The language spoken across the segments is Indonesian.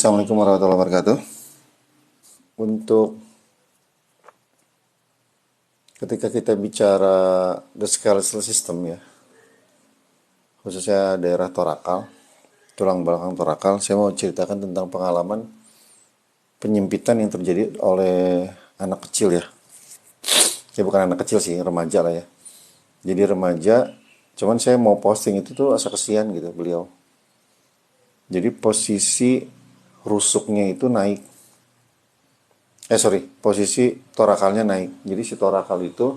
Assalamualaikum warahmatullahi wabarakatuh. Untuk ketika kita bicara the skeletal system ya, khususnya daerah torakal, tulang belakang torakal, saya mau ceritakan tentang pengalaman penyempitan yang terjadi oleh anak kecil ya. Ya bukan anak kecil sih, remaja lah ya. Jadi remaja, cuman saya mau posting itu tuh asa kesian gitu beliau. Jadi posisi rusuknya itu naik. Posisi torakalnya naik. Jadi si torakal itu,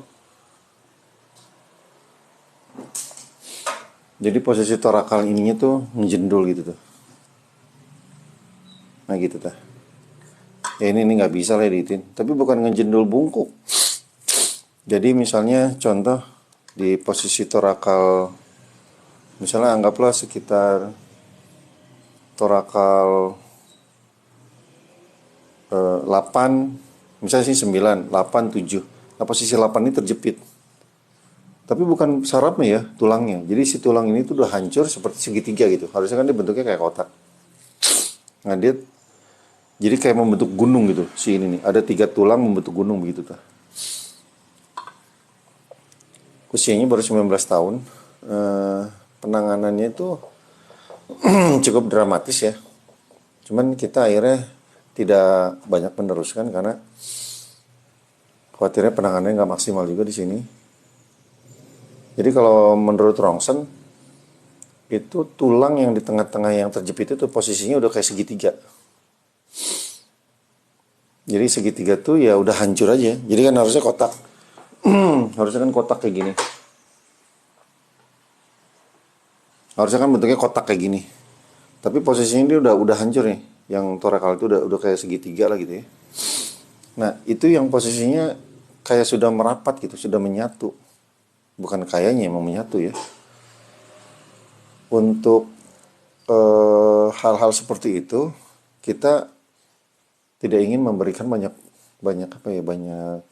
jadi posisi torakal ininya tuh menjendul gitu tuh. Nah gitu tuh. Ya ini nggak bisa lah editin. Tapi bukan ngejendul bungkuk. Jadi misalnya contoh di posisi torakal, misalnya anggaplah sekitar torakal 8, misalnya sih 9, 8, 7. Nah posisi 8 ini terjepit. Tapi bukan sarafnya ya, tulangnya. Jadi si tulang ini tuh udah hancur seperti segitiga gitu. Harusnya kan dia bentuknya kayak kotak. Nah dia jadi kayak membentuk gunung gitu si ini nih. Ada 3 tulang membentuk gunung begitu tuh. Usianya baru 19 tahun. Penanganannya itu cukup dramatis ya. Cuman kita akhirnya tidak banyak meneruskan karena khawatirnya penanganannya nggak maksimal juga di sini. Jadi kalau menurut Rongsen itu tulang yang di tengah-tengah yang terjepit itu posisinya udah kayak segitiga. Jadi segitiga tuh ya udah hancur aja. Jadi kan harusnya kotak. Harusnya kan kotak kayak gini. Harusnya kan bentuknya kotak kayak gini. Tapi posisinya ini udah hancur nih. Yang torakal itu udah kayak segitiga lah gitu ya. Nah, itu yang posisinya kayak sudah merapat gitu, sudah menyatu. Bukan kayaknya emang menyatu ya. Untuk hal-hal seperti itu kita tidak ingin memberikan banyak banyak apa ya banyak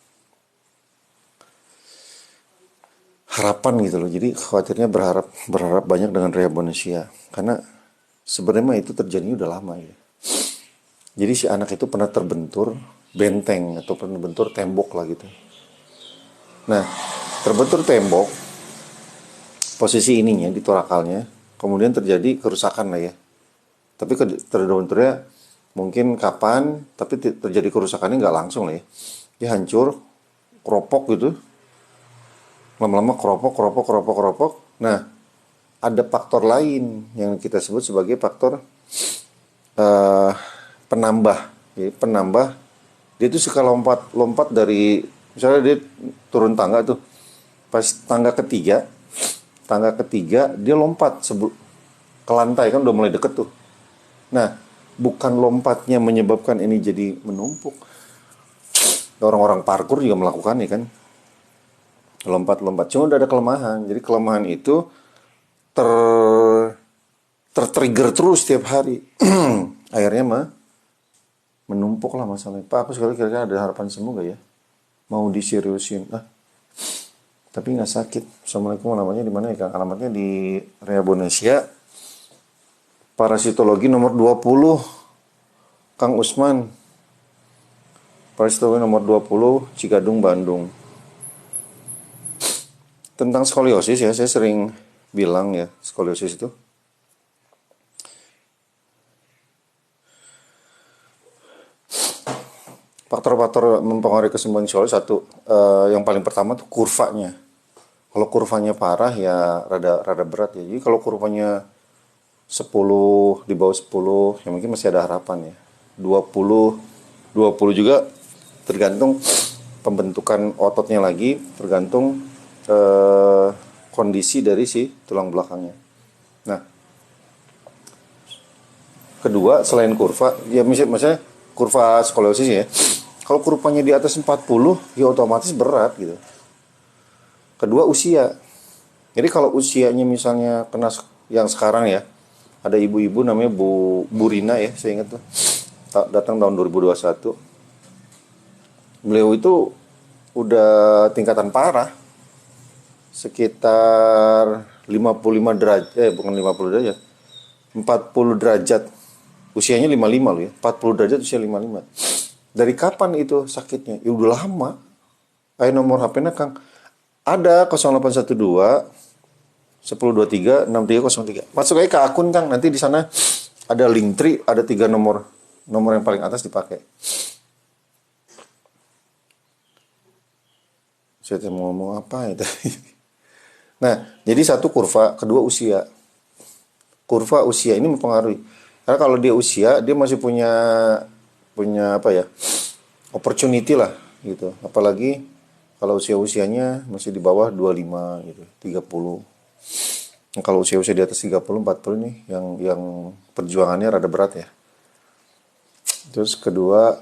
harapan gitu loh. Jadi khawatirnya berharap banyak dengan rehabilitasi karena sebenarnya itu terjadi udah lama ya. Jadi si anak itu pernah terbentur benteng atau pernah terbentur tembok lah gitu. Nah, terbentur tembok posisi ininya di torakalnya, kemudian terjadi kerusakan lah ya. Tapi terbenturnya mungkin kapan, tapi terjadi kerusakannya nggak langsung lah ya. Dia hancur, keropok gitu, lama-lama keropok. Nah, ada faktor lain yang kita sebut sebagai faktor eh, penambah. Jadi penambah, dia tuh suka lompat dari, misalnya dia turun tangga tuh, pas tangga ketiga dia lompat ke lantai kan udah mulai deket tuh. Nah, bukan lompatnya menyebabkan ini jadi menumpuk. Orang-orang parkur juga melakukannya kan. Lompat-lompat. Cuma udah ada kelemahan. Jadi kelemahan itu ter tertrigger terus setiap hari. Akhirnya menumpuk lah masalahnya. Pak, aku sekali kira-kira ada harapan sembuh gak ya? Mau diseriusin. Tapi nggak sakit. Assalamualaikum, namanya di mana ya Kang? Alamatnya di Rehabilitasia Parasitologi nomor 20 Kang Usman. Parasitologi nomor 20 Cigadung, Bandung. Tentang skoliosis ya, saya sering bilang ya, skoliosis itu faktor-faktor mempengaruhi kesembuhan skoliosis satu, yang paling pertama tuh kurvanya. Kalau kurvanya parah ya rada berat ya. Jadi kalau kurvanya 10 di bawah 10 ya mungkin masih ada harapan ya. 20 juga tergantung pembentukan ototnya lagi, tergantung kondisi dari si tulang belakangnya. Nah, kedua selain kurva, ya misalnya kurva skoliosis ya. Kalau kurvanya di atas 40, ya otomatis berat gitu. Kedua usia. Jadi kalau usianya misalnya kena yang sekarang ya, ada ibu-ibu namanya Bu Rina ya, saya ingat tuh. Datang tahun 2021. Beliau itu udah tingkatan parah. Sekitar 55 derajat, bukan 50 derajat. 40 derajat Usianya 55 loh ya. 40 derajat usia 55. Dari kapan itu sakitnya? Ya udah lama. Ayo nomor HP-nya Kang. Ada 0812 1023 6303. Masuk aja ke akun Kang. Nanti di sana ada link tree, ada 3 nomor. Nomor yang paling atas dipakai. Saya mau ngomong apa itu? Nah, jadi satu kurva, kedua usia. Kurva usia ini mempengaruhi. Karena kalau dia usia, dia masih punya punya apa ya? Opportunity lah gitu. Apalagi kalau usia-usianya masih di bawah 25 gitu, 30. Nah, kalau usia-usia di atas 30, 40 nih yang perjuangannya rada berat ya. Terus kedua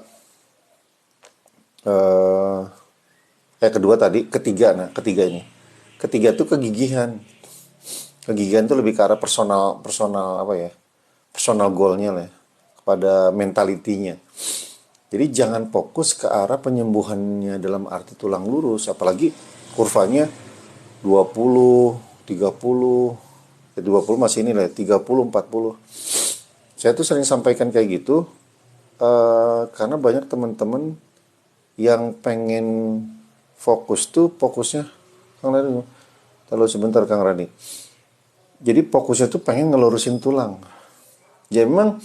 eh kedua tadi, ketiga ini. Ketiga tuh kegigihan. Kegigihan tuh lebih ke arah personal personal apa ya? Personal goalnya lah ya, kepada mentalitinya. Jadi jangan fokus ke arah penyembuhannya dalam arti tulang lurus, apalagi kurvanya 20, 30, 20 masih ini lah, 30, 40. Saya tuh sering sampaikan kayak gitu, karena banyak teman-teman yang pengen fokus tuh fokusnya, Kang Rani, kalau sebentar Kang Rani. Jadi fokusnya tuh pengen ngelurusin tulang. Ya memang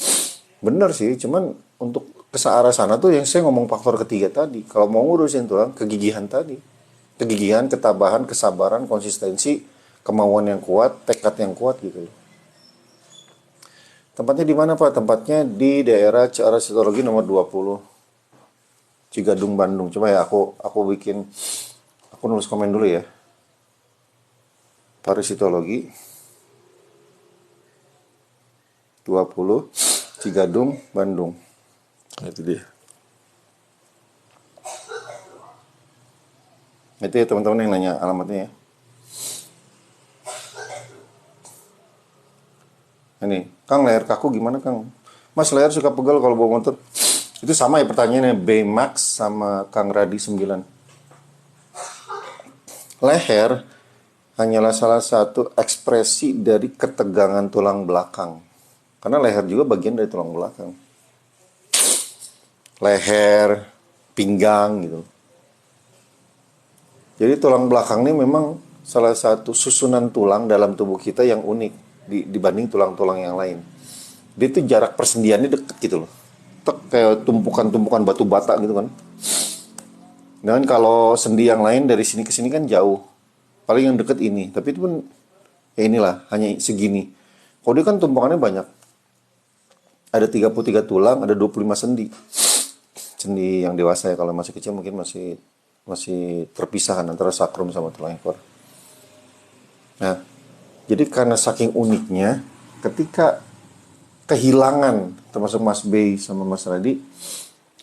benar sih, cuman untuk ke arah sana tuh yang saya ngomong faktor ketiga tadi. Kalau mau ngurusin tulang, kegigihan tadi. Kegigihan, ketabahan, kesabaran, konsistensi, kemauan yang kuat, tekad yang kuat gitu. Tempatnya di mana Pak? Tempatnya di daerah Parasitologi nomor 20, Cigadung, Bandung. Coba ya aku bikin, aku nulis komen dulu ya. Parasitologi 20, Cigadung, Bandung. Nah, itu dia. Itu ya teman-teman yang nanya alamatnya ya. Ini, Kang leher kaku gimana Kang? Mas leher suka pegal kalau bawa motor. Itu sama ya pertanyaannya Max sama Kang Radi 9. Leher hanyalah salah satu ekspresi dari ketegangan tulang belakang. Karena leher juga bagian dari tulang belakang. Leher, pinggang gitu. Jadi tulang belakang ini memang salah satu susunan tulang dalam tubuh kita yang unik dibanding tulang-tulang yang lain. Dia tuh jarak persendiannya deket gitu loh. Kayak tumpukan-tumpukan batu bata gitu kan. Dan kalau sendi yang lain dari sini ke sini kan jauh. Paling yang deket ini. Tapi itu pun ya inilah, hanya segini. Kalau dia kan tumpukannya banyak. Ada 33 tulang, ada 25 sendi. Sendi yang dewasa ya, kalau masih kecil mungkin masih terpisah antara sakrum sama tulang ekor. Nah, jadi karena saking uniknya, ketika kehilangan, termasuk Mas Bey sama Mas Radi,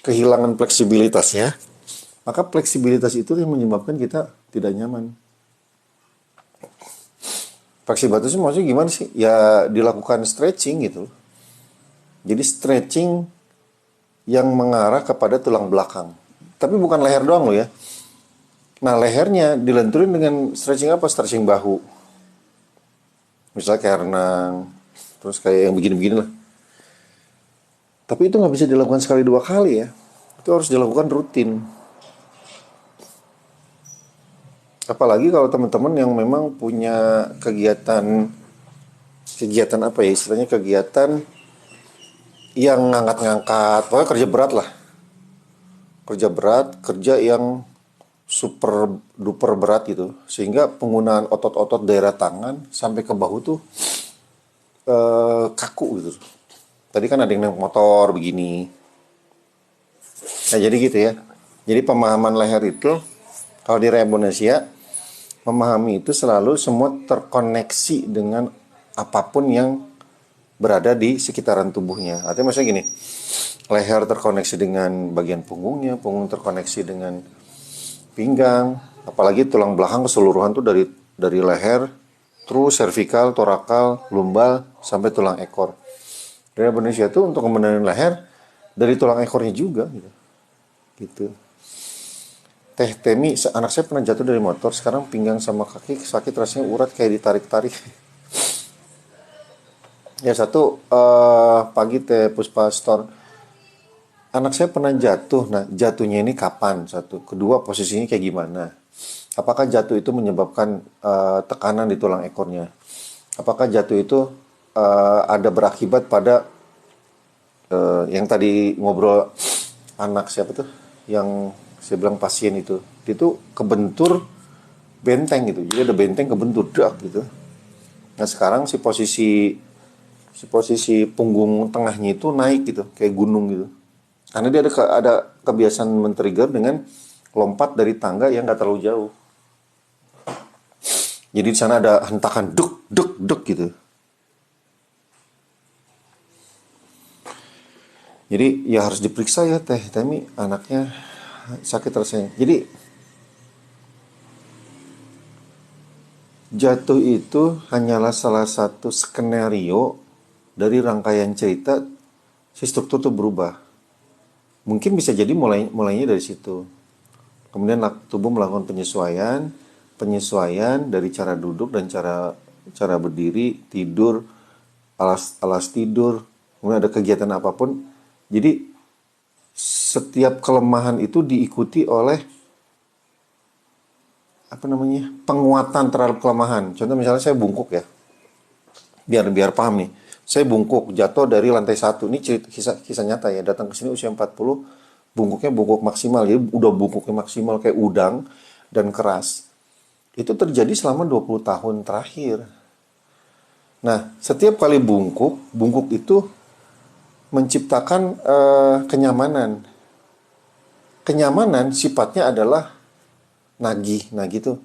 kehilangan fleksibilitasnya, maka fleksibilitas itu yang menyebabkan kita tidak nyaman. Fleksibilitas itu maksudnya gimana sih? Ya dilakukan stretching gitu. Jadi stretching yang mengarah kepada tulang belakang. Tapi bukan leher doang loh ya. Nah lehernya dilenturin dengan stretching apa? Stretching bahu. Misalnya kayak renang. Terus kayak yang begini-begini lah. Tapi itu nggak bisa dilakukan sekali dua kali ya. Itu harus dilakukan rutin. Apalagi kalau teman-teman yang memang punya kegiatan apa ya istilahnya, kegiatan yang ngangkat-ngangkat, pokoknya kerja berat lah. Kerja berat, kerja yang super duper berat gitu. Sehingga penggunaan otot-otot daerah tangan sampai ke bahu tuh kaku gitu. Tadi kan ada yang naik motor begini. Nah jadi gitu ya. Jadi pemahaman leher itu, kalau di Rehabilitasia, memahami itu selalu semua terkoneksi dengan apapun yang berada di sekitaran tubuhnya. Artinya maksudnya gini, leher terkoneksi dengan bagian punggungnya, punggung terkoneksi dengan pinggang, apalagi tulang belakang keseluruhan tuh dari leher, terus servikal, torakal, lumbal, sampai tulang ekor. Rehabilitasia tuh untuk membenahi leher dari tulang ekornya juga gitu. Gitu. Teh Temi, anak saya pernah jatuh dari motor, sekarang pinggang sama kaki sakit, rasanya urat kayak ditarik-tarik. Ya satu, pagi Teh Puspa Store. Anak saya pernah jatuh. Nah, jatuhnya ini kapan? Satu. Kedua, posisinya kayak gimana? Apakah jatuh itu menyebabkan tekanan di tulang ekornya? Apakah jatuh itu ada berakibat pada yang tadi ngobrol anak siapa tuh? Yang saya bilang pasien itu. Dia tuh kebentur benteng gitu. Jadi ada benteng kebentur dak gitu. Nah, sekarang si posisi punggung tengahnya itu naik gitu, kayak gunung gitu. Karena dia ada kebiasaan men-trigger dengan lompat dari tangga yang nggak terlalu jauh. Jadi di sana ada hentakan duk duk duk gitu. Jadi ya harus diperiksa ya Teh Temi, anaknya sakit rasanya. Jadi jatuh itu hanyalah salah satu skenario dari rangkaian cerita, si struktur tuh berubah. Mungkin bisa jadi mulainya dari situ. Kemudian tubuh melakukan penyesuaian, penyesuaian dari cara duduk dan cara cara berdiri, tidur, alas alas tidur, kemudian ada kegiatan apapun. Jadi setiap kelemahan itu diikuti oleh apa namanya, penguatan terhadap kelemahan. Contoh misalnya saya bungkuk ya, biar biar paham nih. Saya bungkuk jatuh dari lantai satu. Ini cerita kisah nyata ya. Datang ke sini usia 40, bungkuknya bungkuk maksimal. Jadi udah bungkuknya maksimal kayak udang dan keras. Itu terjadi selama 20 tahun terakhir. Nah, setiap kali bungkuk, bungkuk itu menciptakan kenyamanan. Kenyamanan sifatnya adalah nagih. Nah gitu.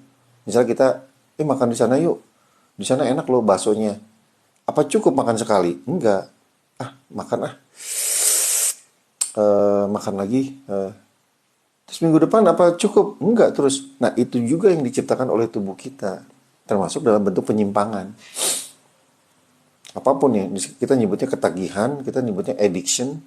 Misal kita, makan di sana yuk. Di sana enak loh baksonya. Apa cukup makan sekali? Enggak. Makan makan lagi. Terus minggu depan apa cukup? Enggak terus. Nah itu juga yang diciptakan oleh tubuh kita. Termasuk dalam bentuk penyimpangan. Apapun ya, kita nyebutnya ketagihan, kita nyebutnya addiction.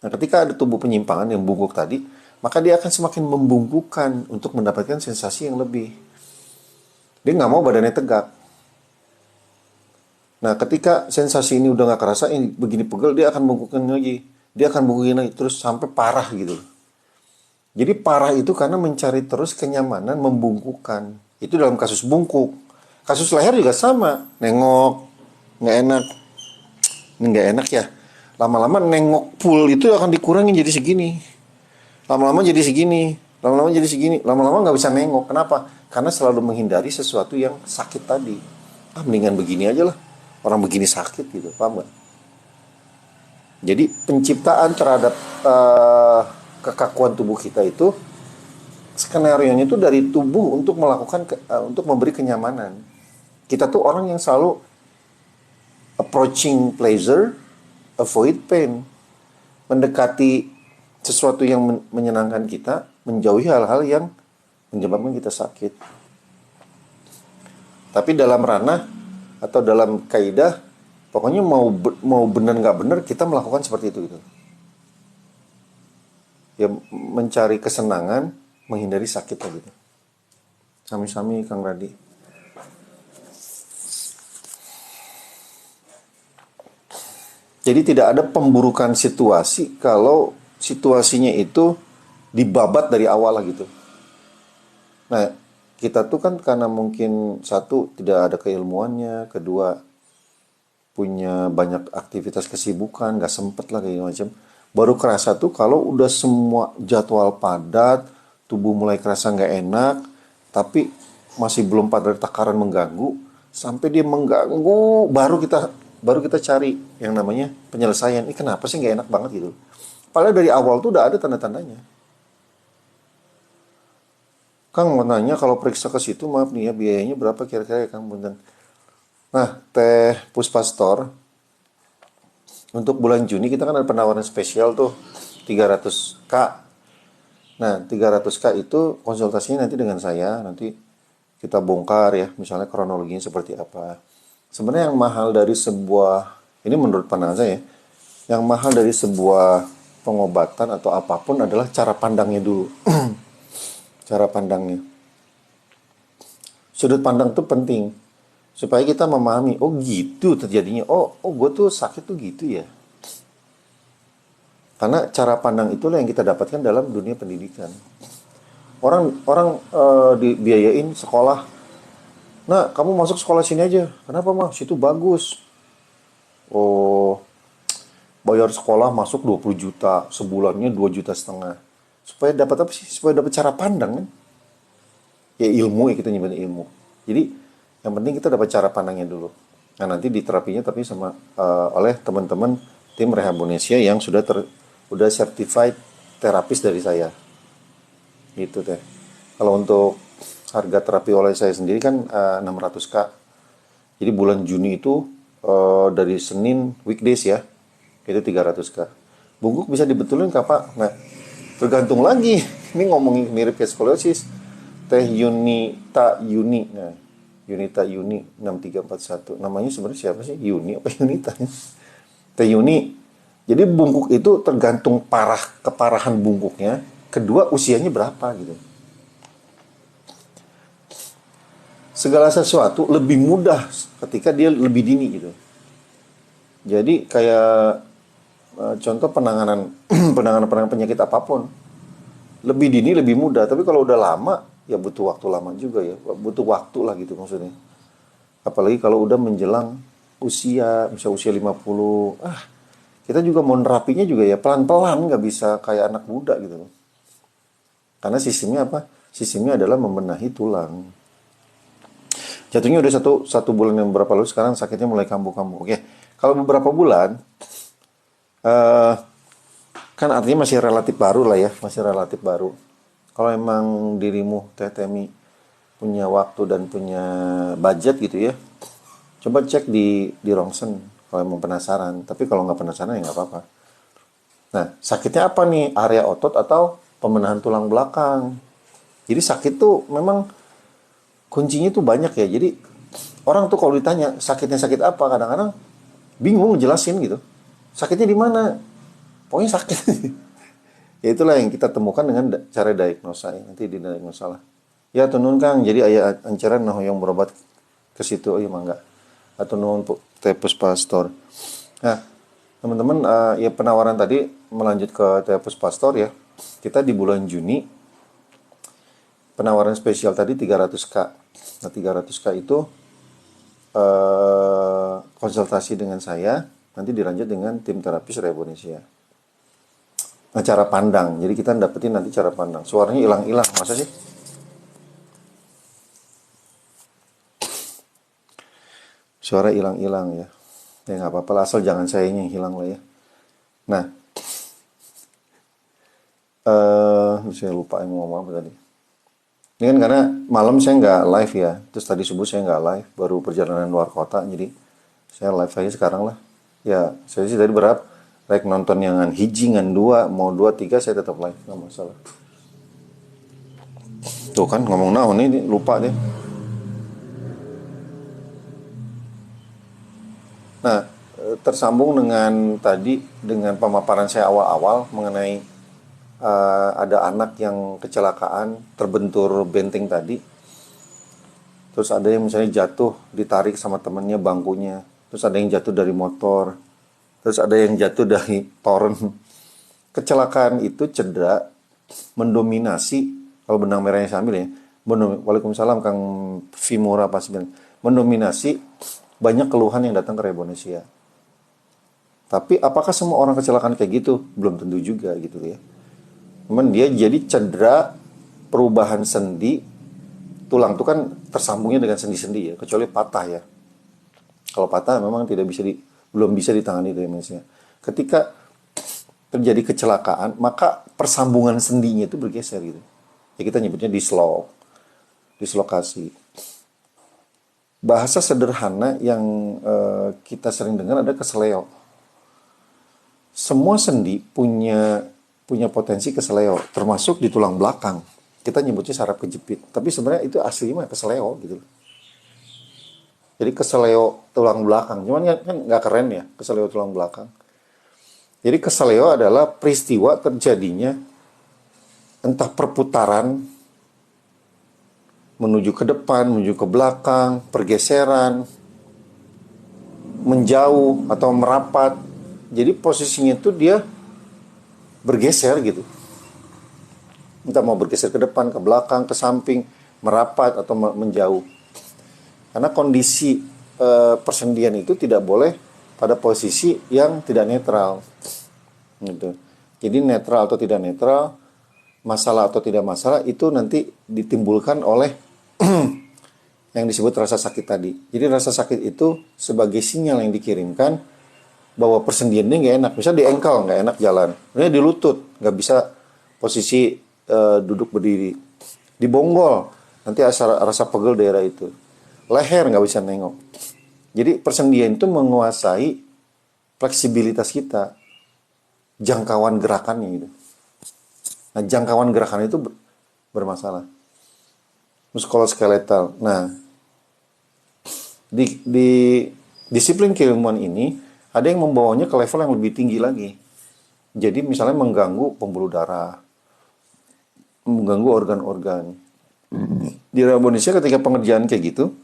Nah, ketika ada tubuh penyimpangan yang bungkuk tadi, maka dia akan semakin membungkukkan untuk mendapatkan sensasi yang lebih. Dia nggak mau badannya tegak. Nah, ketika sensasi ini udah nggak kerasa, ini begini pegel, dia akan bungkukin lagi. Dia akan bungkukin lagi, terus sampai parah gitu. Jadi parah itu karena mencari terus kenyamanan membungkukkan. Itu dalam kasus bungkuk. Kasus leher juga sama. Nengok, nggak enak. Ini nggak enak ya. Lama-lama nengok full itu akan dikurangin jadi segini. Lama-lama jadi segini. Lama-lama jadi segini. Lama-lama nggak bisa nengok. Kenapa? Karena selalu menghindari sesuatu yang sakit tadi. Mendingan begini aja lah. Orang begini sakit gitu. Paham nggak? Jadi penciptaan terhadap kekakuan tubuh kita itu skenario-nya itu dari tubuh untuk melakukan untuk memberi kenyamanan. Kita tuh orang yang selalu approaching pleasure, avoid pain, mendekati sesuatu yang menyenangkan kita, menjauhi hal-hal yang menyebabkan kita sakit. Tapi dalam ranah atau dalam kaidah, pokoknya mau benar nggak benar kita melakukan seperti itu gitu. Ya mencari kesenangan, menghindari sakit lah gitu. Sami-sami Kang Radi. Jadi tidak ada pemburukan situasi kalau situasinya itu dibabat dari awal lah gitu. Nah, kita tuh kan karena mungkin satu tidak ada keilmuannya, kedua punya banyak aktivitas kesibukan, gak sempet lah kayak macam. Baru kerasa tuh kalau udah semua jadwal padat, tubuh mulai kerasa gak enak, tapi masih belum pada takaran mengganggu, sampai dia mengganggu, baru kita cari yang namanya penyelesaian. Ini kenapa sih gak enak banget gitu? Padahal dari awal tuh udah ada tanda-tandanya. Kang mau nanya kalau periksa ke situ, maaf nih ya, biayanya berapa kira-kira ya Kang Bunten? Nah, Teh Puspa Store, untuk bulan Juni kita kan ada penawaran spesial tuh, 300K. Nah, 300K itu konsultasinya nanti dengan saya, nanti kita bongkar ya, misalnya kronologinya seperti apa. Sebenarnya yang mahal dari sebuah, ini menurut pandangan saya, yang mahal dari sebuah pengobatan atau apapun adalah cara pandangnya dulu. Cara pandangnya. Sudut pandang itu penting. Supaya kita memahami, oh gitu terjadinya. Oh gue tuh sakit tuh gitu ya. Karena cara pandang itulah yang kita dapatkan dalam dunia pendidikan. Orang orang dibiayain sekolah. Nah, kamu masuk sekolah sini aja. Kenapa, Mas? Situ bagus. Oh, bayar sekolah masuk 20 juta, sebulannya 2,5 juta. Supaya dapat apa sih? Supaya dapat cara pandang kan? Ya ilmu ya, kita nyebutnya ilmu. Jadi yang penting kita dapat cara pandangnya dulu. Nah, nanti diterapinya tapi sama oleh teman-teman tim Rehabilitasia yang udah certified terapis dari saya. Gitu teh. Kalau untuk harga terapi oleh saya sendiri kan 600K. Jadi bulan Juni itu dari Senin weekdays ya, itu 300K. Bungkuk bisa dibetulin kapan? Nah, tergantung lagi. Ini ngomongin mirip kayak skoliosis. Teh Yunita Yuni. Nah, Yunita Yuni 6341. Namanya sebenarnya siapa sih? Yuni apa Yunita? Teh Yuni. Jadi bungkuk itu tergantung keparahan bungkuknya. Kedua usianya berapa gitu. Segala sesuatu lebih mudah ketika dia lebih dini gitu. Jadi kayak contoh penanganan penanganan penyakit apapun lebih dini lebih mudah, tapi kalau udah lama ya butuh waktu lama juga ya, butuh waktu lah gitu maksudnya. Apalagi kalau udah menjelang usia, misalnya usia 50, kita juga mau nerapinya juga ya pelan-pelan, nggak bisa kayak anak muda gitu. Karena sistemnya apa? Sistemnya adalah membenahi tulang. Jatuhnya udah satu bulan yang berapa lalu, sekarang sakitnya mulai kambuh-kambuh. Oke, kalau beberapa bulan, eh kan artinya masih relatif baru lah ya, masih relatif baru. Kalau emang dirimu, Teh Temi, punya waktu dan punya budget gitu ya, coba cek di Rongsen kalau emang penasaran. Tapi kalau nggak penasaran ya nggak apa-apa. Nah, sakitnya apa nih? Area otot atau pembenahan tulang belakang? Jadi sakit tuh memang kuncinya tuh banyak ya. Jadi orang tuh kalau ditanya sakitnya sakit apa, kadang-kadang bingung jelasin gitu. Sakitnya di mana? Pokoknya sakit. Ya itulah yang kita temukan dengan cara diagnosa ya. Nanti didiagnosa lah. Ya tunun Kang, jadi ayah ancaran nah yang berobat ke situ, oh iya mangga. Atau nuhun Tepus Pastor. Nah, teman-teman, ya penawaran tadi melanjut ke Tepus Pastor ya. Kita di bulan Juni penawaran spesial tadi 300K. Nah, 300K itu konsultasi dengan saya, nanti dilanjut dengan tim terapis Rehabilitasia. Nah, cara pandang. Jadi kita dapetin nanti cara pandang. Suaranya hilang-hilang, masa sih? Suara hilang-hilang ya. Ya nggak apa-apa lah, asal jangan sayanya yang hilang lah ya. Nah, saya lupa yang ngomong apa tadi. Ini kan karena malam saya nggak live ya. Terus tadi subuh saya nggak live, baru perjalanan luar kota. Jadi saya live aja sekarang lah. Ya, saya sih tadi berharap like nonton yang hiji, ngan dua, mau dua, tiga saya tetap live, nggak masalah. Tuh kan ngomong naon ini lupa deh. Nah, tersambung dengan tadi dengan pemaparan saya awal-awal mengenai ada anak yang kecelakaan terbentur benteng tadi. Terus ada yang misalnya jatuh ditarik sama temennya bangkunya. Terus ada yang jatuh dari motor. Terus ada yang jatuh dari toren. Kecelakaan itu cedera mendominasi, kalau benang merahnya saya ambil ya, Waalaikumsalam Kang Vimura pas bilang, mendominasi banyak keluhan yang datang ke Rebonesia. Tapi apakah semua orang kecelakaan kayak gitu? Belum tentu juga gitu ya. Cuman dia jadi cedera perubahan sendi, tulang itu kan tersambungnya dengan sendi-sendi ya, kecuali patah ya. Kalau patah memang belum bisa ditangani demensia. Ketika terjadi kecelakaan, maka persambungan sendinya itu bergeser gitu. Ya kita nyebutnya dislokasi. Bahasa sederhana yang kita sering dengar ada keseleo. Semua sendi punya potensi keseleo, termasuk di tulang belakang. Kita nyebutnya saraf kejepit, tapi sebenarnya itu aslinya keseleo gitu. Jadi keseleo tulang belakang, cuman kan nggak keren ya keseleo tulang belakang. Jadi keseleo adalah peristiwa terjadinya entah perputaran menuju ke depan, menuju ke belakang, pergeseran, menjauh atau merapat. Jadi posisinya itu dia bergeser gitu. Entah mau bergeser ke depan, ke belakang, ke samping, merapat atau menjauh. Karena kondisi persendian itu tidak boleh pada posisi yang tidak netral. Gitu. Jadi netral atau tidak netral, masalah atau tidak masalah itu nanti ditimbulkan oleh yang disebut rasa sakit tadi. Jadi rasa sakit itu sebagai sinyal yang dikirimkan bahwa persendian ini nggak enak. Misalnya di engkel nggak enak jalan, misalnya di lutut nggak bisa posisi duduk berdiri, di bonggol nanti rasa pegel daerah itu, leher nggak bisa nengok. Jadi persendian itu menguasai fleksibilitas kita, jangkauan gerakannya gitu. Nah jangkauan gerakan itu bermasalah. Muskuloskeletal. Nah di disiplin keilmuan ini ada yang membawanya ke level yang lebih tinggi lagi. Jadi misalnya mengganggu pembuluh darah, mengganggu organ-organ. Di Indonesia ketika pengerjaan kayak gitu,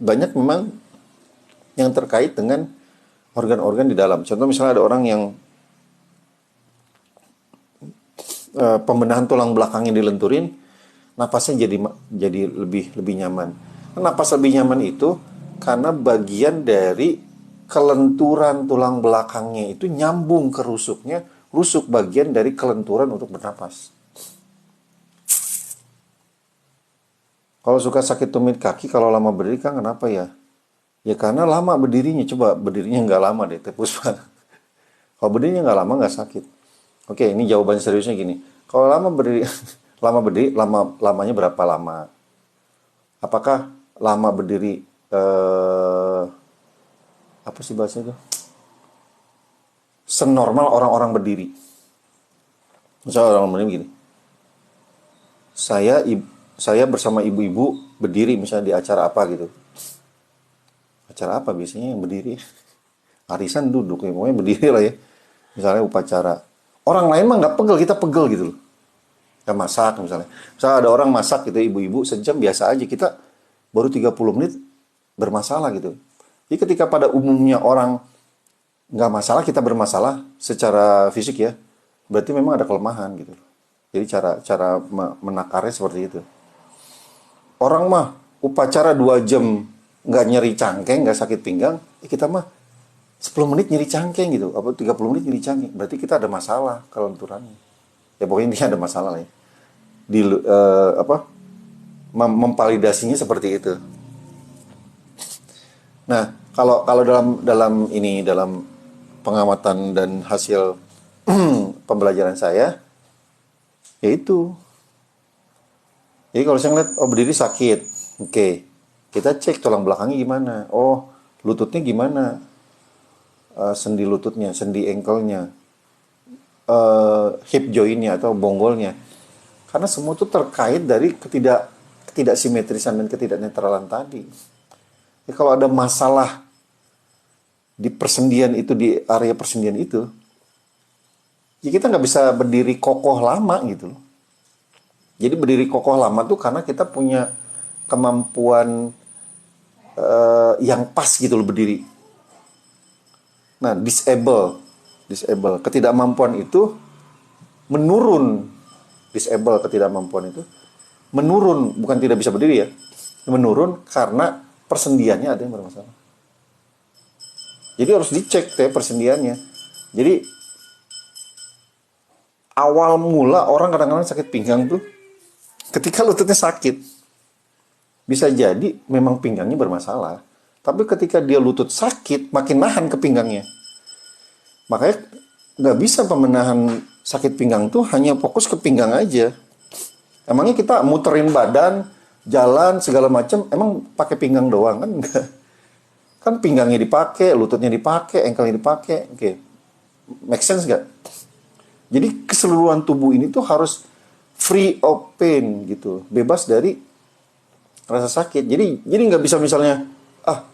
banyak memang yang terkait dengan organ-organ di dalam. Contoh misalnya ada orang yang pembenahan tulang belakangnya dilenturin, napasnya jadi lebih nyaman. Napas lebih nyaman itu karena bagian dari kelenturan tulang belakangnya itu nyambung ke rusuknya, rusuk bagian dari kelenturan untuk bernapas. Kalau suka sakit tumit kaki kalau lama berdiri kan kenapa ya? Ya karena lama berdirinya. Coba berdirinya nggak lama deh, Puspa. Kalau berdirinya nggak lama nggak sakit. Oke, ini jawaban seriusnya gini. Kalau lama berdiri, lamanya berapa lama? Apakah lama berdiri apa sih bahasanya itu? Senormal orang-orang berdiri. Misalnya orang berdiri gini. Saya bersama ibu-ibu berdiri misalnya di acara apa gitu. Acara apa biasanya yang berdiri? Arisan duduk ya, pokoknya berdiri lah ya. Misalnya upacara. Orang lain mah nggak pegel, kita pegel gitu loh. Ya masak misalnya. Misalnya ada orang masak gitu, ibu-ibu sejam biasa aja. Kita baru 30 menit bermasalah gitu. Jadi ketika pada umumnya orang nggak masalah, kita bermasalah secara fisik ya, berarti memang ada kelemahan gitu. Jadi cara menakarnya seperti itu. Orang mah upacara 2 jam nggak nyeri cangkeng, nggak sakit pinggang, kita mah 10 menit nyeri cangkeng gitu, apa 30 menit nyeri cangkeng. Berarti kita ada masalah kelenturannya. Ya pokoknya intinya ada masalah lah ya. Memvalidasinya seperti itu. Nah, kalau dalam pengamatan dan hasil pembelajaran saya, yaitu, jadi kalau saya ngeliat, oh berdiri sakit, oke, kita cek tulang belakangnya gimana, oh lututnya gimana, sendi lututnya, sendi ankle-nya, hip joint-nya atau bonggolnya, karena semua itu terkait dari ketidaksimetrisan dan ketidaknetralan tadi. Ya, kalau ada masalah di persendian itu, di area persendian itu, ya kita nggak bisa berdiri kokoh lama gitu loh. Jadi berdiri kokoh lama tuh karena kita punya kemampuan yang pas gitu loh berdiri. Nah, disable, ketidakmampuan itu menurun. Ketidakmampuan itu menurun, bukan tidak bisa berdiri ya. Menurun karena persendiannya ada yang bermasalah. Jadi harus dicek deh persendiannya. Jadi awal mula orang kadang-kadang sakit pinggang tuh ketika lututnya sakit. Bisa jadi memang pinggangnya bermasalah. Tapi ketika dia lutut sakit, makin nahan ke pinggangnya. Makanya nggak bisa pembenahan sakit pinggang tuh hanya fokus ke pinggang aja. Emangnya kita muterin badan, jalan, segala macam, emang pakai pinggang doang kan? Enggak. Kan pinggangnya dipakai, lututnya dipakai, ankle-nya dipakai. Oke. Make sense nggak? Jadi keseluruhan tubuh ini tuh harus free of pain gitu. Bebas dari rasa sakit. Jadi nggak bisa misalnya,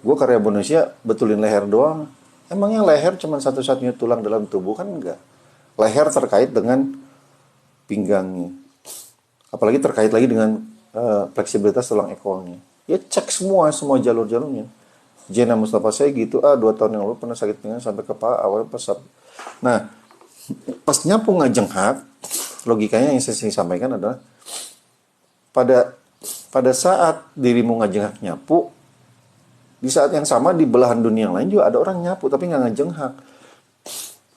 gue karya Indonesia betulin leher doang. Emangnya leher cuma satu-satunya tulang dalam tubuh kan? Enggak. Leher terkait dengan pinggangnya. Apalagi terkait lagi dengan fleksibilitas tulang ekornya. Ya cek semua jalur-jalurnya. Jena Mustafa saya gitu, 2 tahun yang lalu pernah sakit pinggang sampai kepala awalnya pesat. Nah, pas nyapu ngajenghak, logikanya yang saya sampaikan adalah pada pada saat dirimu ngajenghak nyapu, di saat yang sama di belahan dunia yang lain juga ada orang nyapu tapi nggak ngajenghak.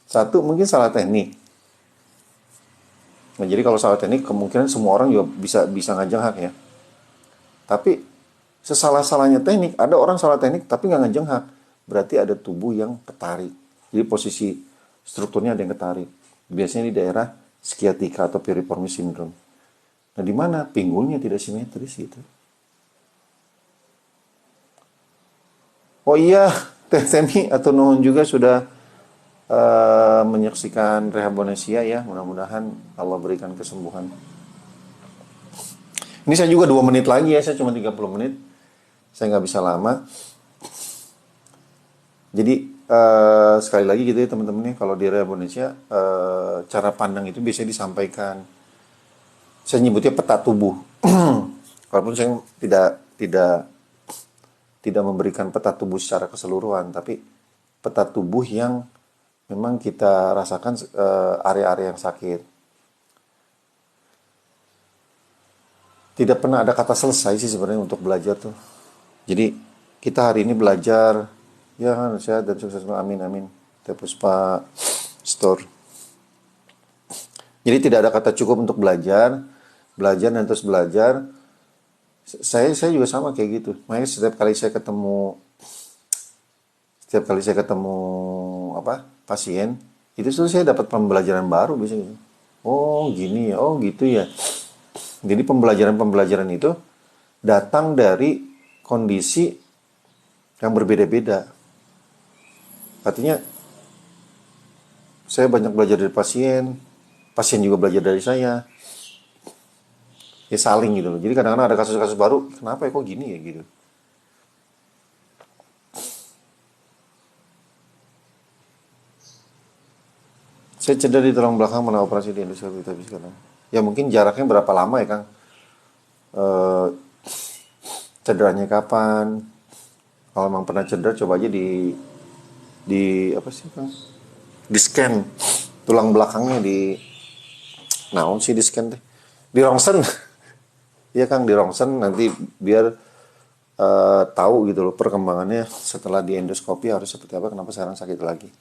Satu mungkin salah teknik. Nah, jadi kalau salah teknik kemungkinan semua orang juga bisa ngajenghak ya. Tapi sesalah-salahnya teknik, ada orang salah teknik tapi nggak ngajenghak. Berarti ada tubuh yang ketarik. Jadi posisi strukturnya ada yang ketarik. Biasanya di daerah sciatica atau piriformis syndrome. Nah, di mana pinggulnya tidak simetris gitu. Oh iya, Teh Temi atau Nuhun juga sudah menyaksikan Rehabilitasia ya. Mudah-mudahan Allah berikan kesembuhan. Ini saya juga 2 menit lagi ya, saya cuma 30 menit. Saya nggak bisa lama. Jadi sekali lagi gitu ya teman-teman nih, kalau di Rehabilitasia cara pandang itu biasanya disampaikan. Saya nyebutnya peta tubuh. Walaupun saya tidak memberikan peta tubuh secara keseluruhan, tapi peta tubuh yang memang kita rasakan area-area yang sakit. Tidak pernah ada kata selesai sih sebenarnya untuk belajar tuh. Jadi kita hari ini belajar, ya kan, sehat dan sukses, amin amin. Terus Pak Store. Jadi tidak ada kata cukup untuk belajar dan terus belajar. Saya juga sama kayak gitu. Makanya setiap kali saya ketemu pasien, itu tuh saya dapat pembelajaran baru biasanya. Oh gini ya, oh gitu ya. Jadi pembelajaran itu datang dari kondisi yang berbeda-beda. Artinya saya banyak belajar dari pasien juga belajar dari saya. Ya saling gitu loh. Jadi kadang-kadang ada kasus-kasus baru, kenapa ya kok gini ya gitu. Saya cedera di tulang belakang mana operasi di endoskopi tapi sekarang. Ya mungkin jaraknya berapa lama ya Kang? Cederanya kapan? Kalau memang pernah cedera coba aja di apa sih Kang? Di scan tulang belakangnya naon sih di scan teh? Di rongsen. Iya Kang, di rongsen nanti biar tahu gitu loh perkembangannya setelah di endoskopi harus seperti apa, kenapa sekarang sakit lagi.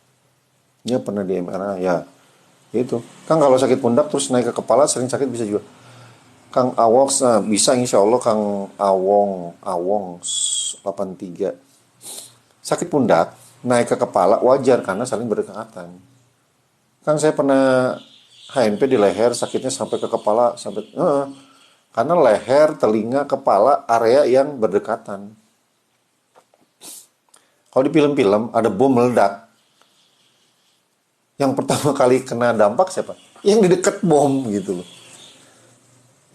Ya pernah di MRI ya. Itu. Kang kalau sakit pundak terus naik ke kepala sering sakit bisa juga. Kang Awoks, nah, bisa insya Allah Kang Awong 83. Sakit pundak naik ke kepala wajar karena saling berdekatan. Kang saya pernah HNP di leher sakitnya sampai ke kepala karena leher, telinga, kepala area yang berdekatan. Kalau di film-film ada bom meledak. Yang pertama kali kena dampak siapa? Yang di dekat bom gitu loh.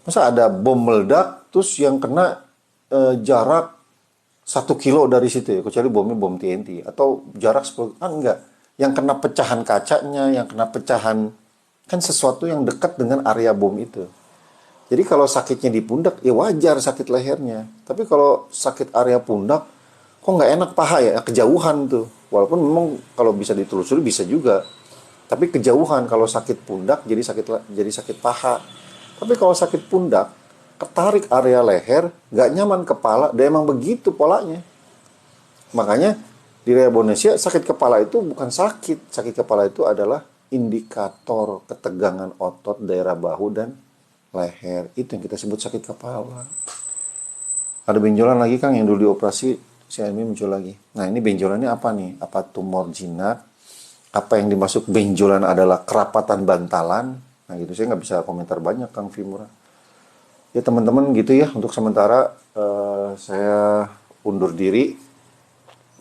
Masa ada bom meledak terus yang kena jarak 1 kilo dari situ ya, kecuali bomnya bom TNT atau jarak 10 kan enggak. Yang kena pecahan kacanya, yang kena pecahan kan sesuatu yang dekat dengan area bom itu. Jadi kalau sakitnya di pundak ya wajar sakit lehernya. Tapi kalau sakit area pundak kok nggak enak paha ya, kejauhan tuh. Walaupun memang kalau bisa ditelusuri bisa juga. Tapi kejauhan kalau sakit pundak jadi sakit paha. Tapi kalau sakit pundak, ketarik area leher, nggak nyaman kepala, dan emang begitu polanya. Makanya di Rehabilitasia sakit kepala itu bukan sakit. Sakit kepala itu adalah indikator ketegangan otot daerah bahu dan leher. Itu yang kita sebut sakit kepala. Ada benjolan lagi Kang yang dulu dioperasi, si Amy muncul lagi. Nah ini benjolannya apa nih? Apa tumor jinak? Apa yang dimaksud benjolan adalah kerapatan bantalan? Nah gitu, saya nggak bisa komentar banyak Kang Vimura. Ya teman-teman gitu ya, untuk sementara saya undur diri.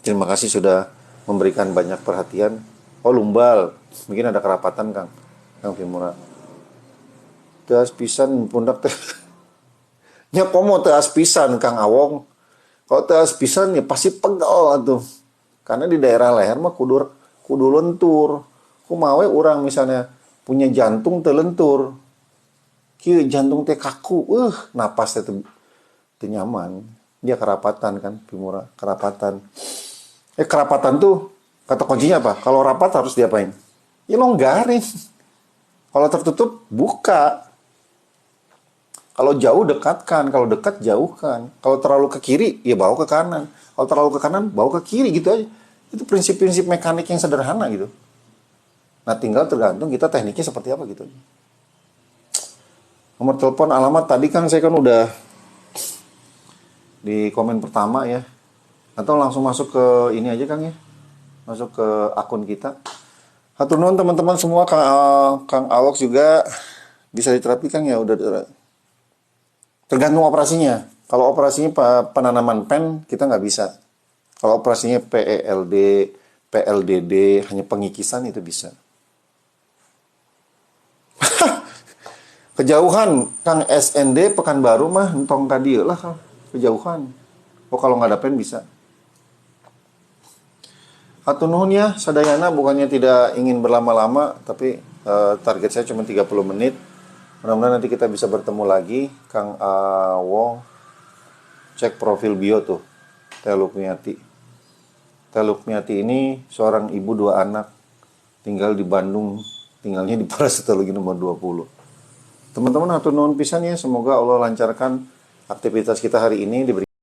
Terima kasih sudah memberikan banyak perhatian. Oh lumbal, mungkin ada kerapatan Kang Vimura. Teas pisan pundak teh. Nya komo teas pisan Kang Awong. Kalau teas pisan ya pasti pegal tuh. Karena di daerah leher mah kudu lentur. Kumawe orang misalnya punya jantung telentur. kieu jantung teh kaku, napas teh teu nyaman. Dia kerapatan kan, Pimura, kerapatan. Kerapatan tuh kata kuncinya apa? Kalau rapat harus diapain? Ya longgarin. Kalau tertutup, buka. Kalau jauh dekatkan, kalau dekat jauhkan. Kalau terlalu ke kiri, ya bawa ke kanan. Kalau terlalu ke kanan, bawa ke kiri gitu aja. Itu prinsip-prinsip mekanik yang sederhana gitu. Nah tinggal tergantung kita tekniknya seperti apa gitu. Nomor telepon, alamat tadi kan saya kan udah di komen pertama ya. Atau langsung masuk ke ini aja Kang ya. Masuk ke akun kita. Hatur nuhun teman-teman semua, Kang Alok juga bisa diterapikan ya udah tergantung operasinya. Kalau operasinya penanaman pen kita nggak bisa. Kalau operasinya PELD, PLDD hanya pengikisan itu bisa. Kejauhan Kang SND Pekanbaru mah entong ka dieu lah Kang. Kejauhan. Oh kalau nggak ada pen bisa. Hatur nuhun ya sadayana, bukannya tidak ingin berlama-lama tapi target saya cuma 30 menit. Mudah-mudahan nanti kita bisa bertemu lagi. Kang Awo cek profil bio tuh. Teh Lukmiati. Teh Lukmiati ini seorang ibu 2 anak. Tinggal di Bandung. Tinggalnya di Parasitologi nomor 20. Teman-teman hatur nuhun pisan ya. Semoga Allah lancarkan aktivitas kita hari ini.